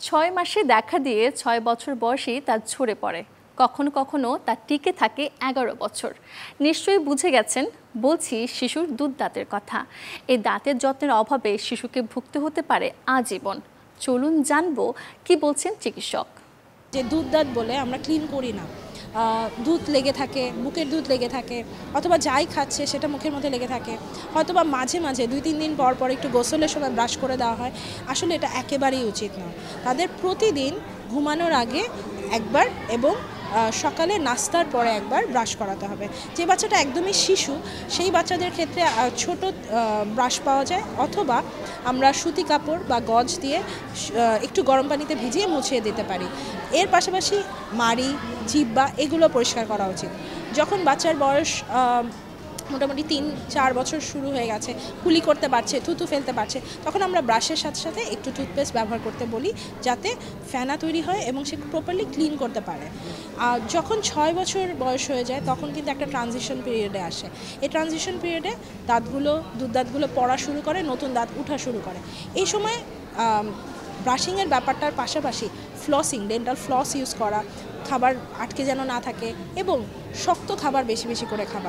ছয় মাসে দেখা দিয়ে ৬ বছর বয়সেই তা ঝরে পড়ে, কখনো কখনো তা টিকে থাকে ১১ বছর। নিশ্চয়ই বুঝে গেছেন বলছি শিশুর দুধ দাঁতের কথা। এই দাঁতের যত্নের অভাবে শিশুকে ভুগতে হতে পারে আজীবন। চলুন জানবো কি বলছেন চিকিৎসক। যে দুধ দাঁত বলে আমরা ক্লিন করি না, দুধ লেগে থাকে, বুকের দুধ লেগে থাকে, অথবা যাই খাচ্ছে সেটা মুখের মধ্যে লেগে থাকে, হয়তোবা মাঝে মাঝে ২-৩ দিন পর পর একটু গোসলের সময় ব্রাশ করে দেওয়া হয়। আসলে এটা একেবারেই উচিত নয়। তাদের প্রতিদিন ঘুমানোর আগে একবার এবং সকালে নাস্তার পরে একবার ব্রাশ করাতে হবে। যে বাচ্চাটা একদমই শিশু সেই বাচ্চাদের ক্ষেত্রে ছোট ব্রাশ পাওয়া যায়, অথবা আমরা সুতি কাপড় বা গজ দিয়ে একটু গরম পানিতে ভিজিয়ে মুছিয়ে দিতে পারি। এর পাশাপাশি মাড়ি, জিহ্বা এগুলো পরিষ্কার করা উচিত। যখন বাচ্চার বয়স মোটামুটি ৩-৪ বছর শুরু হয়ে গেছে, কুলি করতে পারছে, থুতু ফেলতে পারছে, তখন আমরা ব্রাশের সাথে সাথে একটু টুথপেস্ট ব্যবহার করতে বলি, যাতে ফেনা তৈরি হয় এবং সে প্রপারলি ক্লিন করতে পারে। আর যখন ৬ বছর বয়স হয়ে যায় তখন কিন্তু একটা ট্রানজিশন পিরিয়ডে আসে। এই ট্রানজিশন পিরিয়ডে দুধ দাঁতগুলো পড়া শুরু করে, নতুন দাঁত ওঠা শুরু করে। এই সময় ব্রাশিংয়ের ব্যাপারটার পাশাপাশি ফ্লসিং, ডেন্টাল ফ্লস ইউজ করা, খাবার আটকে যেন না থাকে এবং শক্ত খাবার বেশি বেশি করে খাবার।